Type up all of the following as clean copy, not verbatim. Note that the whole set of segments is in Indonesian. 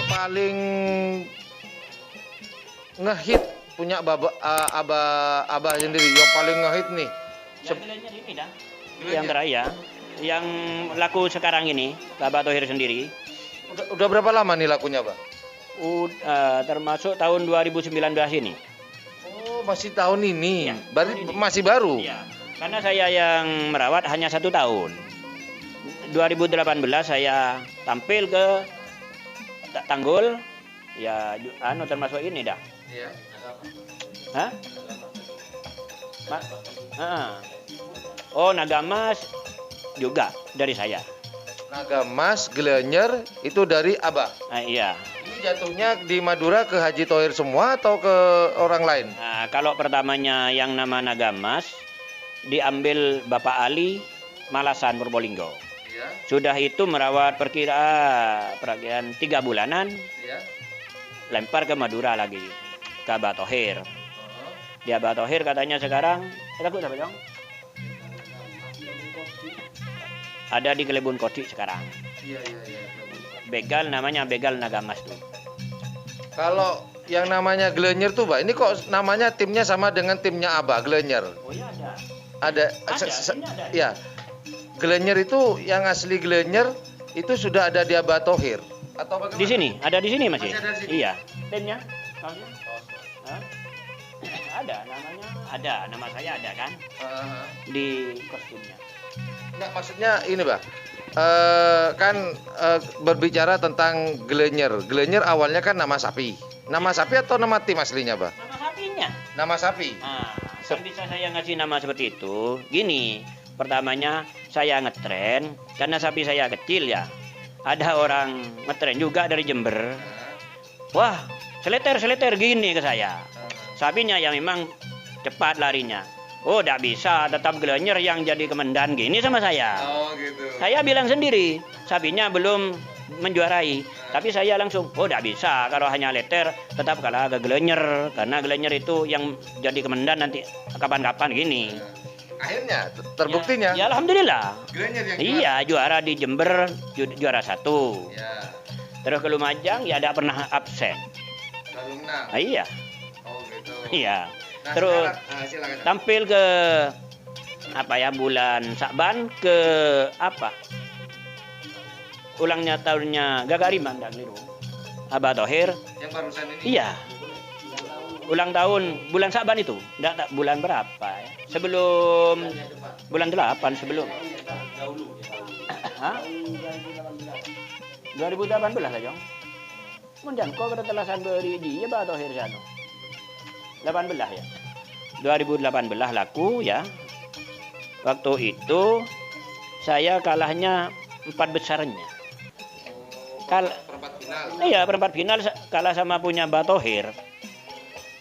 paling ngehit punya abah sendiri yang paling ngehit nih? Yang Glenier ini dah. Yang teraya, yang laku sekarang ini, Abah Thohir sendiri. Udah berapa lama nih lakunya, Bang? Termasuk tahun 2019 ini. Oh, masih tahun ini. Ya, Berarti tahun ini. masih baru. Iya. Karena saya yang merawat hanya 1 tahun. 2018 saya tampil ke Tanggul, ya termasuk ini dah. Iya. Hah? Oh, Nagamas juga dari saya. Nagamas, Glenier itu dari Abah. Iya. Ini jatuhnya di Madura ke Haji Thohir semua atau ke orang lain? Nah, kalau pertamanya yang nama Nagamas diambil Bapak Ali Malasan Purbolinggo. Iya. Sudah itu merawat perkiraan 3 bulanan, Iya. lempar ke Madura lagi ke Abah Thohir. Di Abah Thohir katanya sekarang aku siapa dong? Ada di Kelebun Koti sekarang. Iya. Begal namanya Begal Nagamas tuh. Kalau yang namanya Glenier tuh, Pak, ini kok namanya timnya sama dengan timnya Abah, Glenier? Oh iya ada. Ada. Ini ada. Ya. Glenier itu yang asli Glenier itu sudah ada di Abah Thohir atau bagaimana? Di sini, ada di sini masih. Masih ada di sini? Iya. Timnya? Hah? Ada namanya, ada nama saya ada kan di kostumnya. Enggak, maksudnya ini, Pak. Berbicara tentang Glenier. Glenier awalnya kan nama sapi. Nama sapi atau nama tim aslinya, Pak? Nama sapinya. Nama sapi. Kan bisa saya ngasih nama seperti itu. Gini, pertamanya saya ngetren karena sapi saya kecil ya. Ada orang ngetren juga dari Jember. Wah, seleter gini ke saya. Sapinya yang memang cepat larinya. Oh, tidak bisa, tetap Glenier yang jadi komandan gini sama saya. Oh, gitu. Saya bilang sendiri, sapinya belum menjuarai. Tapi saya langsung, oh tidak bisa, kalau hanya letter tetap kalah ke Glenier. Karena Glenier itu yang jadi komandan nanti kapan-kapan gini. Akhirnya terbuktinya. Ya Alhamdulillah. Glenier yang Iya, juara di Jember, juara 1. Ya, Terus ke Lumajang, ya tidak pernah absen. selalu menang. Iya, Oh, gitu. iya. Nah, Terus silakan. tampil ke bulan Sakban ke ulangnya tahunnya Gagariman dan keliru Abah Thohir. Yang barusan ini. Iya, ulang tahun bulan Sakban itu tak bulan berapa ya, sebelum bulan 8 sebelum 2018 aja kemudian kau bertelasan beri dia Abah Thohir sana 18 ya. 2018 laku ya. Waktu itu saya kalahnya 4 besarnya. Kal Perempat final. iya perempat final kalah sama punya Mbak Thohir.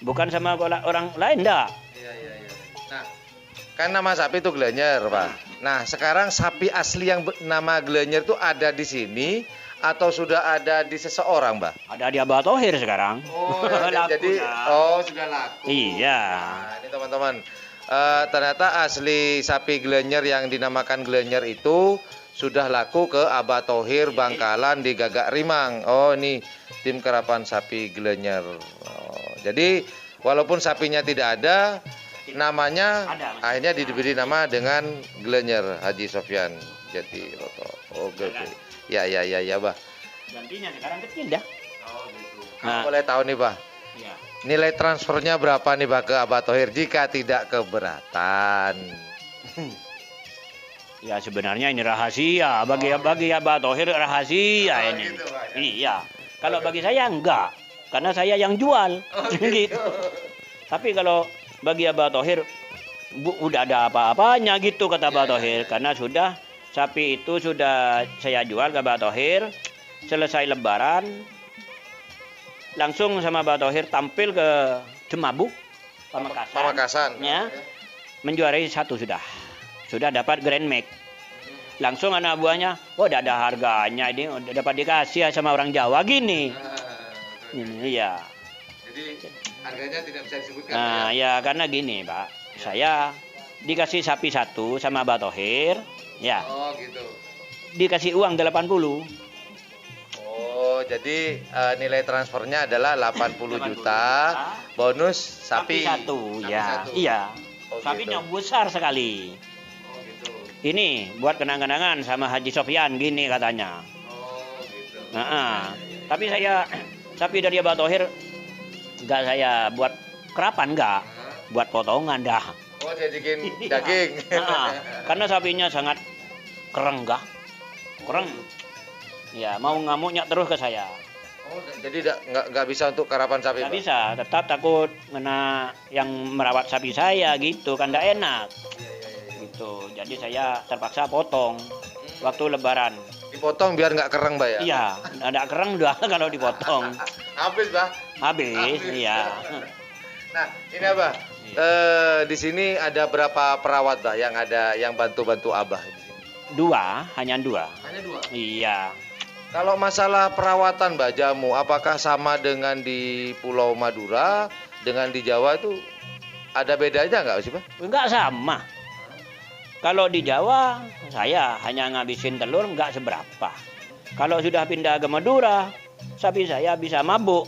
Bukan sama orang lain enggak. Iya. Nah, kan nama sapi itu Glenyer, Pak. Nah, sekarang sapi asli yang nama Glenyer itu ada di sini atau sudah ada di seseorang, Mbak? Ada di Mbak Thohir sekarang. Oh, Laku jadi dah. sudah laku. Iya. Nah, ini teman-teman. Ternyata asli sapi Glenyer yang dinamakan Glenyer itu sudah laku ke Abah Thohir Bangkalan di Gagak Rimang. Oh, ini tim kerapan sapi Glenyer. Oh, jadi walaupun sapinya tidak ada, namanya Ada, Mas. akhirnya diberi nama dengan Glenyer Haji Sofyan Jatiroto. Oh, oke. Ya, Bah. Gantinya sekarang kecil dah. Oh, gitu. Nah. Boleh tahu nih, Bah. Iya. Nilai transfernya berapa nih, Bah, ke Abah Thohir jika tidak keberatan? Ya sebenarnya ini rahasia bagi Abah Thohir rahasia Oh, ini. gitu, Pak, ya. Iya. Kalau bagi saya enggak, karena saya yang jual. Oh, Gitu. Tapi kalau bagi Abah Thohir udah ada apa-apanya gitu kata Abah Thohir, karena sudah sapi itu sudah saya jual ke Abah Thohir. Selesai lebaran langsung sama Abah Thohir tampil ke Cemabu Pamekasan. Pamekasan. Ya. Menjuarai 1 sudah. Sudah dapat Grand Max. Langsung anak buahnya, oh udah ada harganya ini, udah dapat dikasih sama orang Jawa gini. Ini iya. Jadi harganya tidak bisa disebutkan. Nah, ya karena gini, Pak. Saya dikasih sapi 1 sama Abah Thohir, ya. Oh, gitu. Dikasih uang 80. Oh, jadi nilai transfernya adalah 80 juta bonus sapi. Sapi 1, ya. Satu. Iya. Oh, Sapinya gitu. besar sekali. Oh, gitu. Ini buat kenang-kenangan sama Haji Sofyan gini katanya. Oh, gitu. Nah, tapi saya sapi dari Abah Thohir enggak saya buat kerapan enggak, buat potongan dah. Oh, jadikan daging. Nah, karena sapinya sangat kereng enggak? Kereng. Ya, mau ngamuknya terus ke saya. Oh, jadi nggak bisa untuk karapan sapi, Nggak Pak? bisa, tetap takut kena yang merawat sapi saya gitu kan enggak enak. Iya. Gitu. Jadi saya terpaksa potong waktu lebaran. Dipotong biar nggak kereng, Mbak ya? Iya, ada kereng udah kalau dipotong. Habis, Pak. Habis, iya. Nah, ini Abah. Di sini ada berapa perawat, Mbak, yang bantu-bantu Abah di sini? 2, hanya 2. Hanya 2. Iya. Kalau masalah perawatan, Mbak, jamu, apakah sama dengan di Pulau Madura, dengan di Jawa itu ada bedanya nggak sih, Pak? Enggak sama. Kalau di Jawa, saya hanya ngabisin telur enggak seberapa. Kalau sudah pindah ke Madura, sapi saya bisa mabuk.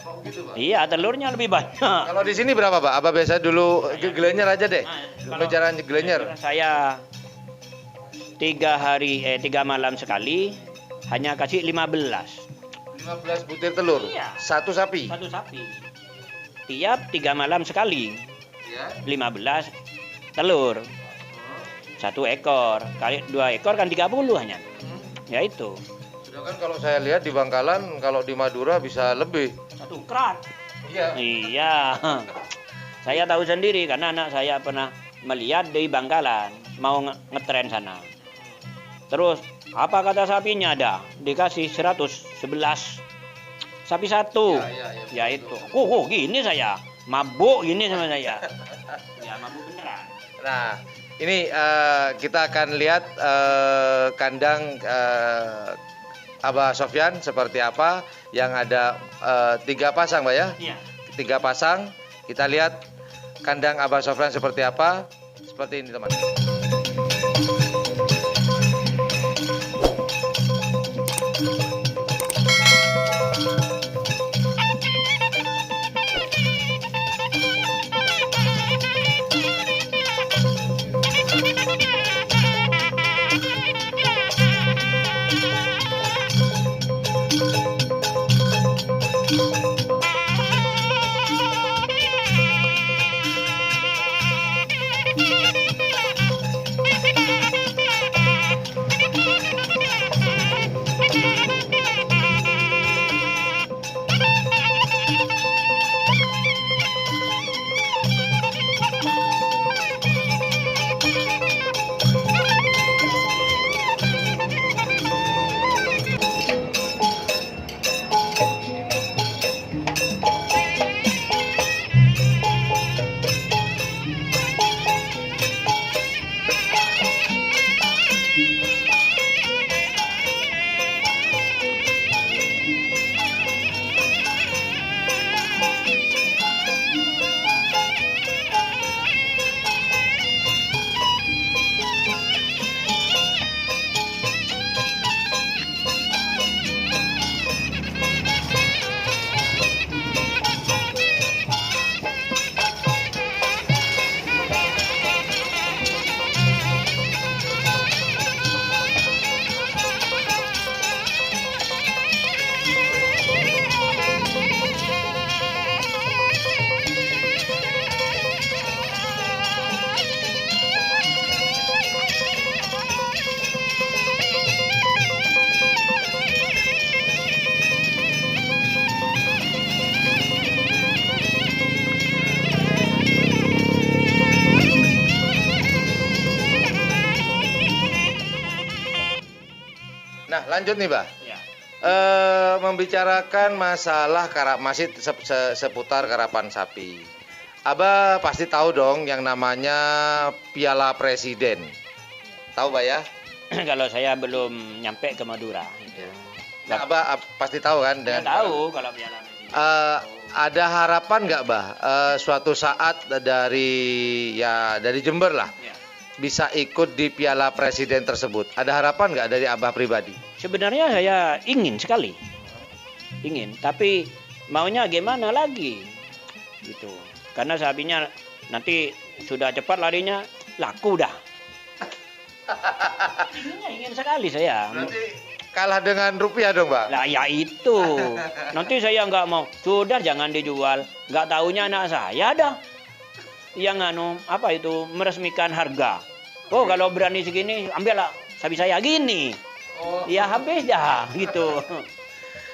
Oh, gitu, Pak. Iya, telurnya lebih banyak. Kalau di sini berapa, Pak? Abah biasa dulu Glenyer aja deh. Kalau Bicara Glenyer. saya 3 malam sekali hanya kasih 15. 15 butir telur. Iya. Satu sapi. Satu sapi. Tiap 3 malam sekali. Ya. 15 telur. 1 ekor. Kali 2 ekor kan 30 hanya. Ya itu. Sedangkan kalau saya lihat di Bangkalan, kalau di Madura bisa lebih. 1 krat. Iya. Iya. Saya tahu sendiri karena anak saya pernah melihat di Bangkalan mau ngetren sana. Terus apa kata sapinya ada? Dikasih 111. Sapi 1. Ya itu. Oh, gini saya. Mabuk gini sama saya. Ya mabuk beneran. Nah, ini kita akan lihat kandang Abah Sofyan seperti apa. Yang ada 3 pasang, Mbak ya? Iya. 3 pasang. Kita lihat kandang Abah Sofyan seperti apa. Seperti ini, teman. Nah, lanjut nih, Bah. Ya. Membicarakan masalah masih seputar karapan sapi. Abah pasti tahu dong yang namanya Piala Presiden. Tahu, Bah ya? Kalau saya belum nyampe ke Madura itu. Nah, Abah pasti tahu kan? Nggak tahu kalau Piala Presiden. Ada harapan nggak, Bah, suatu saat dari Jember lah, Ya. bisa ikut di Piala Presiden tersebut? Ada harapan nggak dari Abah pribadi? Sebenarnya saya ingin sekali, tapi maunya gimana lagi, gitu. Karena sapinya nanti sudah cepat larinya, laku dah. ingin sekali saya. Nanti kalah dengan rupiah dong, Bang. Lah ya itu. Nanti saya nggak mau. Sudah jangan dijual. Nggak taunya anak saya dah. Yang meresmikan harga. Oh kalau berani segini ambillah sapi saya gini. Oh. Ya habis dah gitu.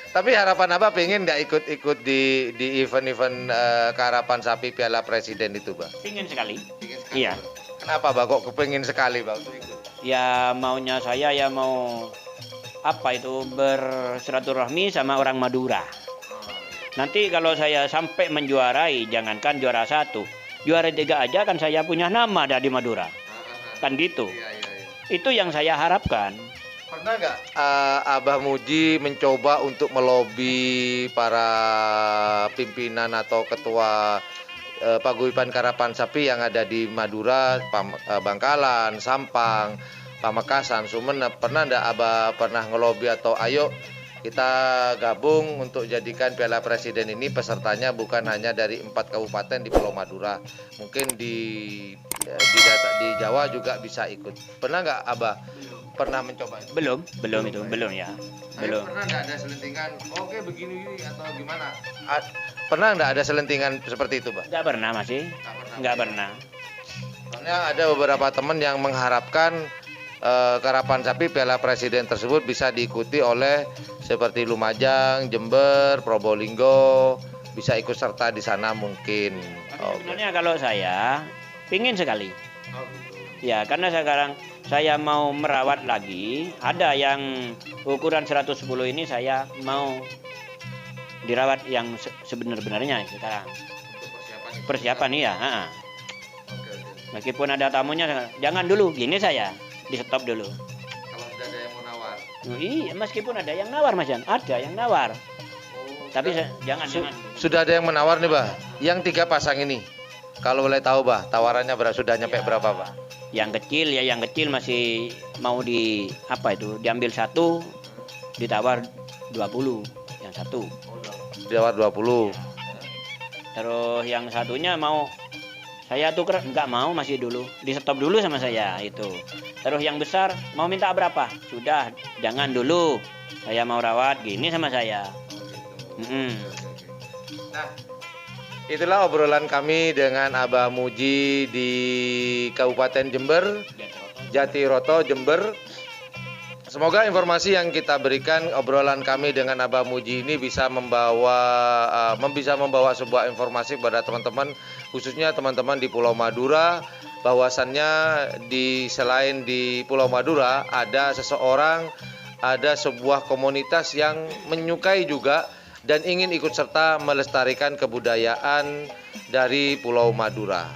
Tapi harapan Abah pengen nggak ikut di event-event karapan sapi Piala Presiden itu, Bang? Ingin sekali. Pengen sekali, Iya. Bang. Kenapa, Bang, kok kepengin sekali, Bang, untuk ikut? Ya maunya saya ya mau bersilaturahmi sama orang Madura. Nanti kalau saya sampai menjuarai, jangankan juara 1, juara 3 aja kan saya punya nama dari Madura. Kan gitu. Iya. Itu yang saya harapkan. Pernah nggak Abah Muji mencoba untuk melobi para pimpinan atau ketua paguyuban karapan sapi yang ada di Madura, Bangkalan, Sampang, Pamekasan, Sumenep? Pernah nggak Abah ngelobi atau ayo kita gabung untuk jadikan Piala Presiden ini pesertanya bukan hanya dari 4 kabupaten di Pulau Madura, mungkin di Jawa juga bisa ikut. Pernah nggak Abah mencoba itu? Belum ya. Belum. Pernah nggak ada selentingan, oke begini atau gimana? Pernah nggak ada selentingan seperti itu, Bang? Nggak pernah masih. Nggak pernah. Soalnya ada beberapa teman yang mengharapkan karapan sapi Piala Presiden tersebut bisa diikuti oleh seperti Lumajang, Jember, Probolinggo, bisa ikut serta di sana mungkin. Sebenarnya kalau saya pingin sekali. Ya, karena sekarang saya mau merawat lagi. Ada yang ukuran 110 ini saya mau dirawat yang sebenar-benarnya sekarang. Persiapan iya. Meskipun ada tamunya, jangan dulu. Gini saya, di stop dulu. Kalau sudah ada yang mau nawar. Iya, meskipun ada yang nawar, Mas Jan. Ada yang nawar. Tapi jangan. Sudah ada yang menawar nih, Bah. Yang 3 pasang ini. Kalau boleh tahu, Bah, tawarannya sudah nyampe berapa, Bah? Yang kecil masih mau diambil 1, ditawar 20 yang 1. Ditawar 20. Terus yang satunya mau saya tuker, enggak mau, masih dulu. Di stop dulu sama saya itu. Terus yang besar mau minta berapa? Sudah, jangan dulu. Saya mau rawat gini sama saya. Nah, itulah obrolan kami dengan Abah Muji di Kabupaten Jember, Jatiroto, Jember. Semoga informasi yang kita berikan, obrolan kami dengan Abah Muji ini bisa membawa sebuah informasi kepada teman-teman, khususnya teman-teman di Pulau Madura, bahwasannya selain di Pulau Madura ada sebuah komunitas yang menyukai juga dan ingin ikut serta melestarikan kebudayaan dari Pulau Madura.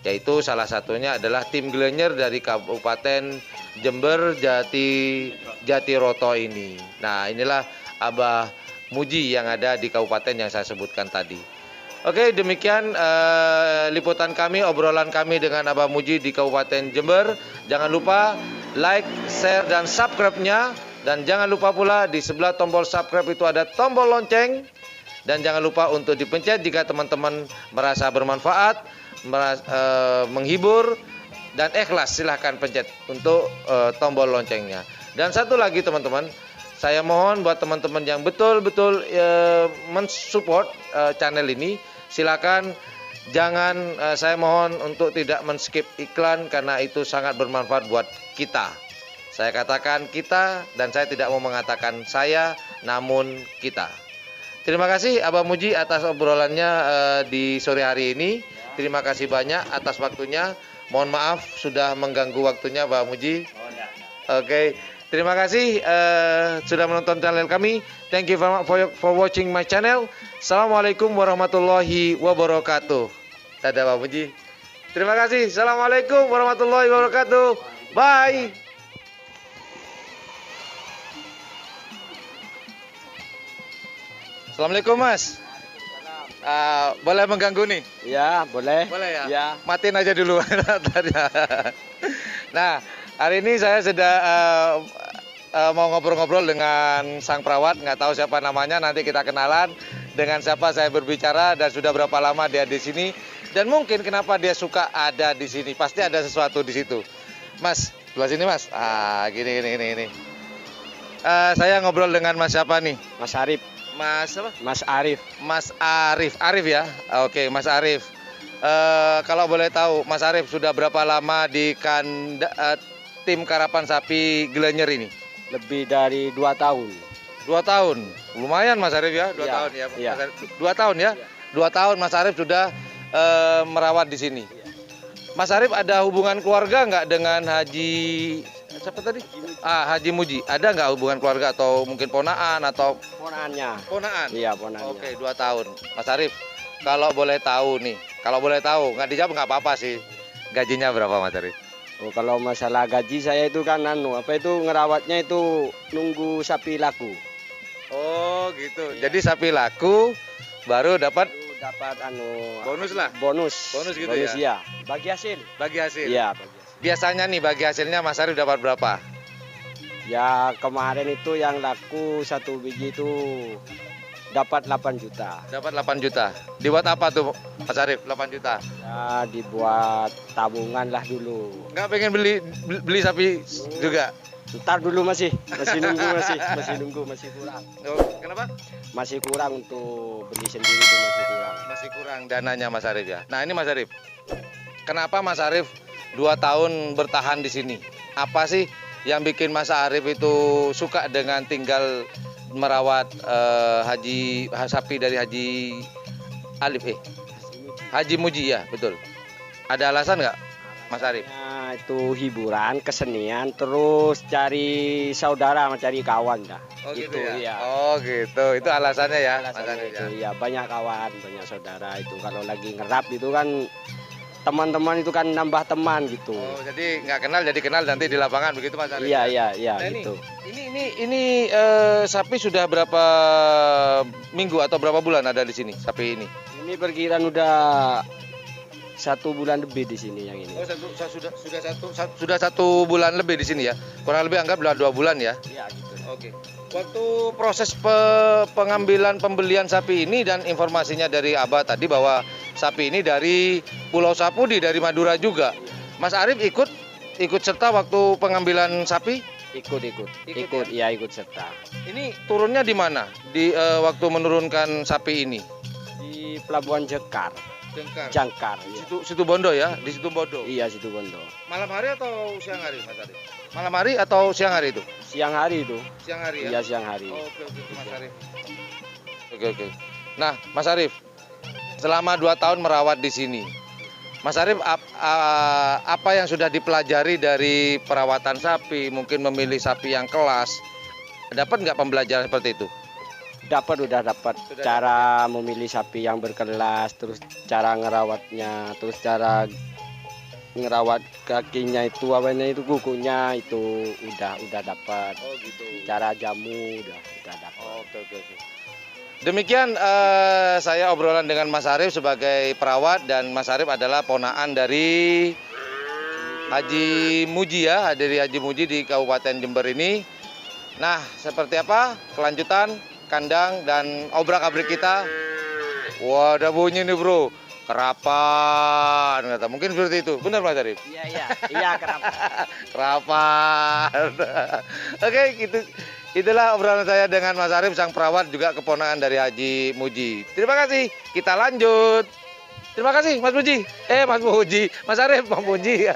Yaitu salah satunya adalah tim Glenyr dari Kabupaten Jember, Jatiroto ini. Nah, inilah Abah Muji yang ada di kabupaten yang saya sebutkan tadi. Oke, demikian liputan kami, obrolan kami dengan Abah Muji di Kabupaten Jember. Jangan lupa like, share, dan subscribe-nya. Dan jangan lupa pula di sebelah tombol subscribe itu ada tombol lonceng. Dan jangan lupa untuk dipencet jika teman-teman merasa bermanfaat, menghibur, dan ikhlas. Silahkan pencet untuk tombol loncengnya. Dan satu lagi teman-teman, saya mohon buat teman-teman yang betul-betul mensupport channel ini, silakan jangan, saya mohon untuk tidak men-skip iklan karena itu sangat bermanfaat buat kita. Saya katakan kita dan saya tidak mau mengatakan saya, namun kita. Terima kasih Abah Muji atas obrolannya di sore hari ini. Terima kasih banyak atas waktunya. Mohon maaf sudah mengganggu waktunya Abah Muji. Oke. Terima kasih sudah menonton channel kami. Thank you for watching my channel. Assalamualaikum warahmatullahi wabarakatuh. Dadah Pak Muji. Terima kasih. Assalamualaikum warahmatullahi wabarakatuh. Bye. Assalamualaikum Mas. Boleh mengganggu nih? Ya, boleh. Boleh ya? Ya. Matiin aja dulu. Nah, hari ini saya sudah mau ngobrol-ngobrol dengan sang perawat. Nggak tahu siapa namanya, nanti kita kenalan. Dengan siapa saya berbicara dan sudah berapa lama dia di sini. Dan mungkin kenapa dia suka ada di sini. Pasti ada sesuatu di situ. Mas, sebelah sini Mas. Gini. Saya ngobrol dengan Mas siapa nih? Mas Arif. Mas apa? Mas Arif. Mas Arif. Arif ya? Oke, Mas Arif. Kalau boleh tahu, Mas Arif sudah berapa lama di tim karapan sapi Gianyar ini? Lebih dari 2 tahun. 2 tahun. Lumayan Mas Arif ya, 2 Iya, tahun ya. iya. 2 tahun ya? 2 tahun Mas Arif sudah merawat di sini. Mas Arif ada hubungan keluarga nggak dengan Haji siapa tadi? Haji Muji. Ada nggak hubungan keluarga atau mungkin ponaan atau Ponaannya. ponaan? Iya, ponaannya. Oke, 2 tahun. Mas Arif, kalau boleh tahu nih, nggak dijawab nggak apa-apa sih. Gajinya berapa Mas Arif? Oh, kalau masalah gaji saya itu kan ngerawatnya itu nunggu sapi laku. Oh, gitu. Iya. Jadi sapi laku baru dapat Itu dapat bonus lah. Bonus. Bonus gitu bonus, ya? Iya. Bagi hasil. Bagi hasil. Iya, bagi hasil. Biasanya nih bagi hasilnya Mas Arif dapat berapa? Ya, kemarin itu yang laku 1 biji itu dapat 8 juta. Dapat 8 juta. Dibuat apa tuh Mas Arif 8 juta? Ya, dibuat tabungan lah dulu. Nggak pengen beli sapi juga? Ntar dulu masih nunggu masih kurang. Oh, kenapa? Masih kurang untuk beli sendiri itu masih kurang. Masih kurang dananya Mas Arif ya. Nah, ini Mas Arif. Kenapa Mas Arif 2 tahun bertahan di sini? Apa sih yang bikin Mas Arif itu suka dengan tinggal merawat sapi dari Haji Haji Muji ya, betul. Ada alasan nggak Mas Arif? Nah, itu hiburan, kesenian, terus cari saudara, cari kawan dah. Oh gitu Gitu, ya. iya. Oh gitu. Itu alasannya ya, Mas Alasannya Arif itu, ya. ya banyak kawan, banyak saudara itu. Kalau lagi ngerap itu kan teman-teman itu kan nambah teman gitu. Oh, jadi nggak kenal jadi kenal nanti di lapangan begitu Mas Arif. Iya, ya? iya, Nah, gitu. Ini sapi sudah berapa minggu atau berapa bulan ada di sini sapi ini? Ini perkiraan udah 1 bulan lebih di sini yang ini. Oh, sudah 1 bulan lebih di sini ya. Kurang lebih anggaplah 2 bulan ya. Iya, gitu. Oke. Waktu proses pengambilan pembelian sapi ini dan informasinya dari Abah tadi bahwa sapi ini dari Pulau Sapudi dari Madura juga. Mas Arif ikut serta waktu pengambilan sapi? Ikut, ya? iya ikut serta. Ini turunnya di mana? Di waktu menurunkan sapi ini? Di Pelabuhan Jangkar. Iya. Situ Bondo ya, di Situ Bondo. Iya, situ Bondo. Malam hari atau siang hari, Mas Arif? Malam hari atau siang hari itu? Siang hari itu. Siang hari ya? Iya, siang hari. Oke, Mas Arif. Oke. Nah, Mas Arif, selama 2 tahun merawat di sini, Mas Arif apa yang sudah dipelajari dari perawatan sapi, mungkin memilih sapi yang kelas, dapat nggak pembelajaran seperti itu? Udah dapat cara memilih sapi yang berkelas, terus cara ngerawatnya, terus cara ngerawat kakinya itu kukunya itu udah dapat. Oh gitu. Cara jamu udah dapat. Oke. Demikian saya obrolan dengan Mas Arif sebagai perawat, dan Mas Arif adalah ponaan dari Haji Muji ya, dari Haji Muji di Kabupaten Jember ini. Nah, seperti apa kelanjutan kandang dan obrak-abrik kita? Wah, ada bunyi nih bro, kerapan kata. Mungkin seperti itu, benar Mas Arif? Iya kerapan. Kerapan. Oke, itulah obrolan saya dengan Mas Arif, sang perawat juga keponakan dari Haji Muji. Terima kasih, kita lanjut. Terima kasih Mas Muji. Mas Arif, Mas Muji.